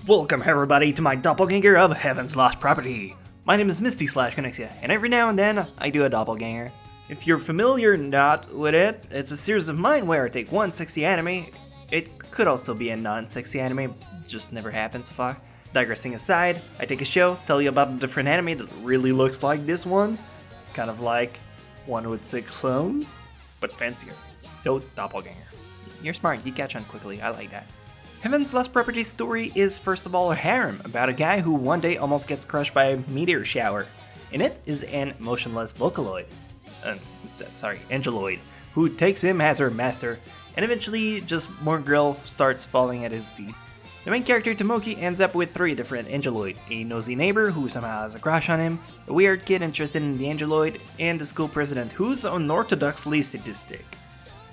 Welcome everybody to my Doppelgänger of Heaven's Lost Property. My name is Misty / Chronexia, and every now and then I do a Doppelgänger. If you're familiar not with it, it's a series of mine where I take one sexy anime. It could also be a non-sexy anime, just never happened so far. Digressing aside, I take a show, tell you about a different anime that really looks like this one. Kind of like one with 6 clones, but fancier. So, Doppelgänger. You're smart, you catch on quickly, I like that. Heaven's Lost Property's story is first of all a harem about a guy who one day almost gets crushed by a meteor shower. In it is an emotionless Vocaloid, Angeloid, who takes him as her master, and eventually just more girl starts falling at his feet. The main character Tomoki ends up with 3 different Angeloid, a nosy neighbor who somehow has a crush on him, a weird kid interested in the Angeloid, and the school president who's unorthodoxly sadistic.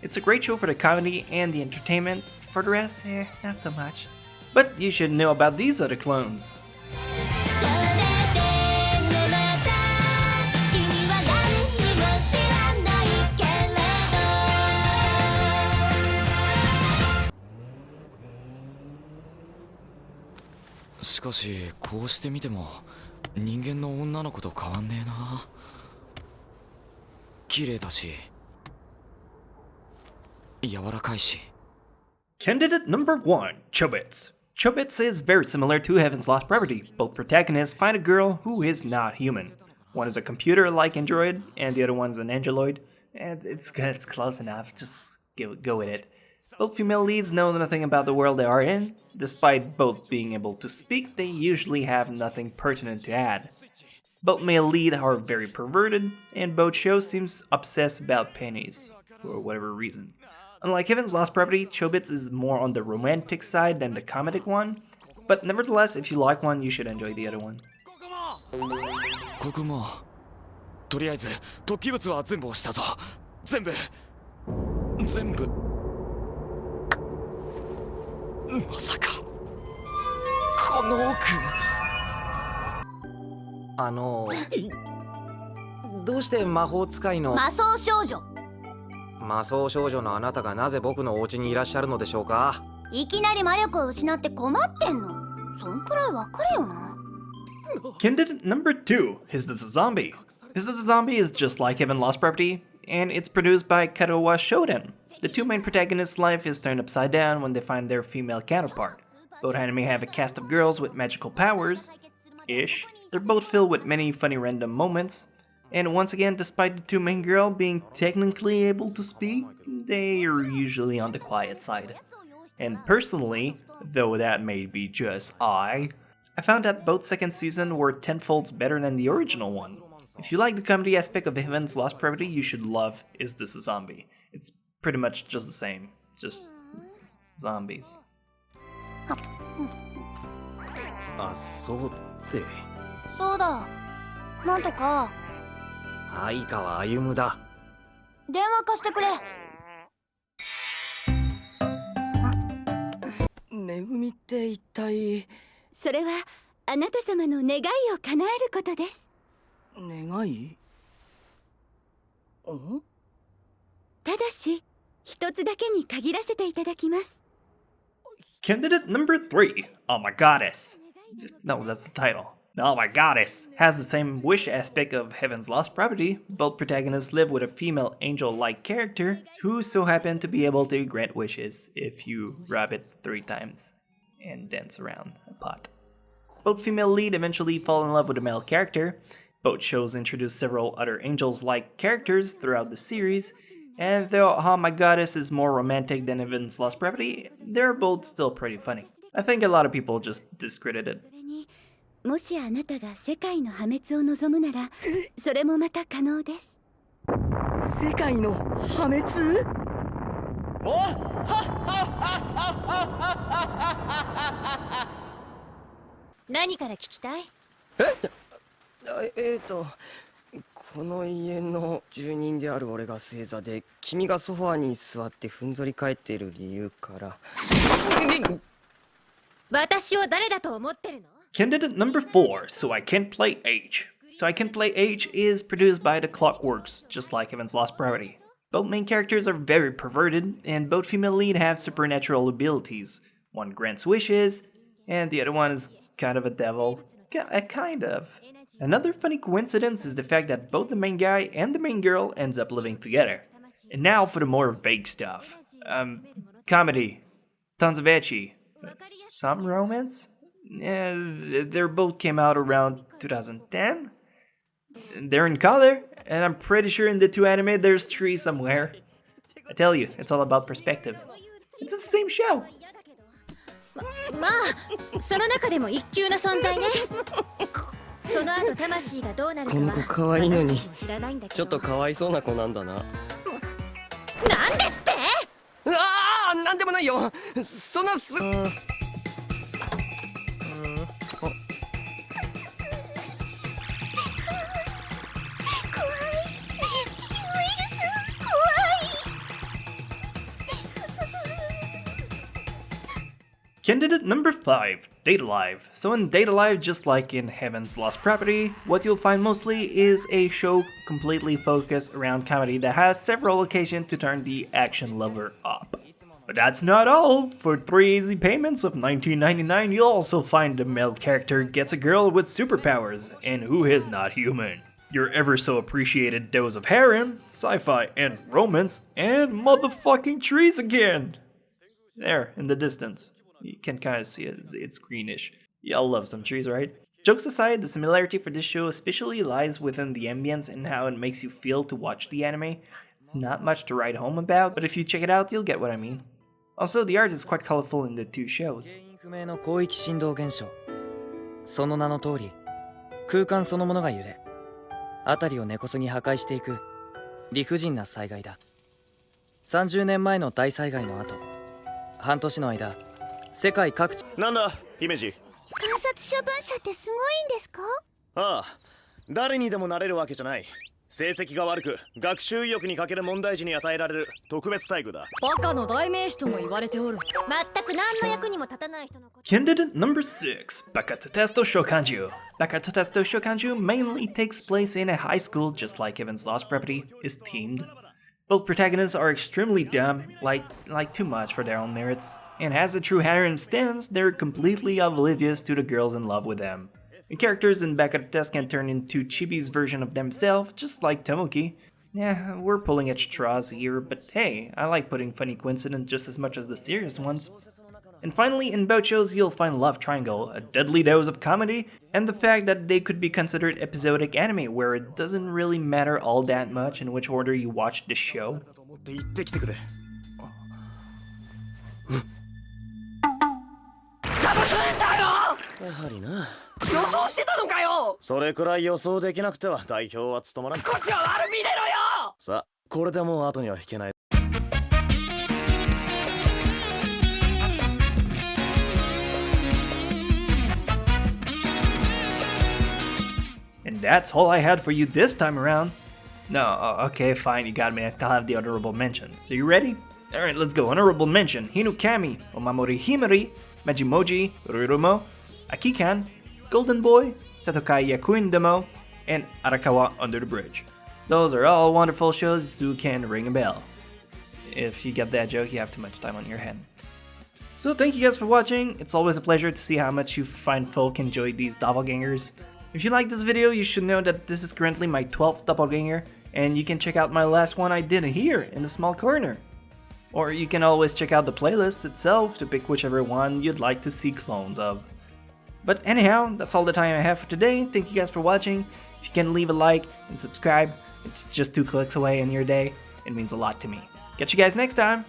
It's a great show for the comedy and the entertainment. For the rest, not so much. But you should know about these other clones. Candidate number 1, Chobits. Chobits is very similar to Heaven's Lost Property. Both protagonists find a girl who is not human. One is a computer-like android, and the other one's an angeloid. And it's close enough, just go with it. Both female leads know nothing about the world they are in. Despite both being able to speak, they usually have nothing pertinent to add. Both male leads are very perverted, and both shows seems obsessed about pennies, for whatever reason. Unlike Heaven's Lost Property, Chobits is more on the romantic side than the comedic one, but nevertheless, if you like one, you should enjoy the other one. Candidate number 2 is the Zombie. The Zombie is just like Heaven Lost Property, and it's produced by Kadowa Shoten. The 2 main protagonists' life is turned upside down when they find their female counterpart. Both anime have a cast of girls with magical powers-ish. They're both filled with many funny random moments. And once again, despite the 2 main girls being technically able to speak, they are usually on the quiet side. And personally, though that may be just I found that both second season were tenfolds better than the original one. If you like the comedy aspect of Heaven's Lost Property, you should love Is This a Zombie? It's pretty much just the same, just zombies. Candidate number 3, Oh My Goddess. No, that's the title. Oh My Goddess has the same wish aspect of Heaven's Lost Property. Both protagonists live with a female angel-like character who so happen to be able to grant wishes if you rub it 3 times and dance around a pot. Both female lead eventually fall in love with a male character. Both shows introduce several other angels-like characters throughout the series, and though Oh My Goddess is more romantic than Heaven's Lost Property, they're both still pretty funny. I think a lot of people just discredit it. Candidate number 4, So I Can't Play H. So I Can't Play H is produced by the Clockworks, just like Heaven's Lost Property. Both main characters are very perverted, and both female lead have supernatural abilities. One grants wishes, and the other one is kind of a devil. Kind of. Another funny coincidence is the fact that both the main guy and the main girl ends up living together. And now for the more vague stuff. Comedy. Tons of ecchi. Some romance? They both came out around 2010? They're in color, and I'm pretty sure in the two anime there's three somewhere. I tell you, it's all about perspective. It's the same show. まあ、その中でも一級な存在ね。その後魂がどうなるかは私たちも知らないんだけど。ちょっとかわいそうな子なんだな。なんですって？ああ、なんでもないよ。そんなす。Candidate number 5, Date Alive. So in Date Alive, just like in Heaven's Lost Property, what you'll find mostly is a show completely focused around comedy that has several occasions to turn the action lover up. But that's not all. For 3 easy payments of $19.99, you'll also find the male character gets a girl with superpowers, and who is not human. Your ever so appreciated dose of harem, sci-fi, and romance, and motherfucking trees again! There, in the distance. You can kind of see it, it's greenish. Y'all love some trees, right? Jokes aside, the similarity for this show especially lies within the ambience and how it makes you feel to watch the anime. It's not much to write home about, but if you check it out, you'll get what I mean. Also, the art is quite colorful in the two shows. 不明の広域振動現象。その名の通り、空間そのものが揺れ、辺りを根こそぎ破壊していく理不尽な災害だ。30年前の大災害の後、半年の間、世界各地。なんだ、姫路。観察処分者ってすごいんですか？ああ、誰にでもなれるわけじゃない。成績が悪く、学習意欲に欠ける問題児に与えられる特別待遇だ。バカの代名詞とも言われておる。全く何の役にも立たない人のこと。Candidate number 6, Bakatotesto Shokanju. Bakatotesto Shokanju mainly takes place in a high school, just like Heaven's Lost Property is themed. Both protagonists are extremely dumb, like too much for their own merits, and as a true harem stands, they're completely oblivious to the girls in love with them. The characters in Bakatotesto can turn into Chibi's version of themselves, just like Tomoki. Yeah, we're pulling at straws here, but hey, I like putting funny coincidences just as much as the serious ones. And finally, in both shows, you'll find Love Triangle, a deadly dose of comedy, and the fact that they could be considered episodic anime, where it doesn't really matter all that much in which order you watch the show. やはりな。予想してたのかよ。それくらい予想できなくては代表は務まらん。少しは悪びれろよ。さあ、これでもう後には引けない。And that's all I had for you this time around. No, okay, fine, you got me. I still have the honorable mention. So you ready? Alright, let's go. Honorable mention: Hinukami, Omamori Himari, Majimoji, Rurumo, Akikan, Golden Boy, Satokai Yakuin Demo, and Arakawa Under the Bridge. Those are all wonderful shows who can ring a bell. If you get that joke, you have too much time on your hand. So thank you guys for watching. It's always a pleasure to see how much you fine folk enjoy these doppelgangers. If you like this video, you should know that this is currently my 12th doppelganger, and you can check out my last one I did here in the small corner. Or you can always check out the playlist itself to pick whichever one you'd like to see clones of. But anyhow, that's all the time I have for today. Thank you guys for watching. If you can leave a like and subscribe, it's just 2 clicks away in your day. It means a lot to me. Catch you guys next time!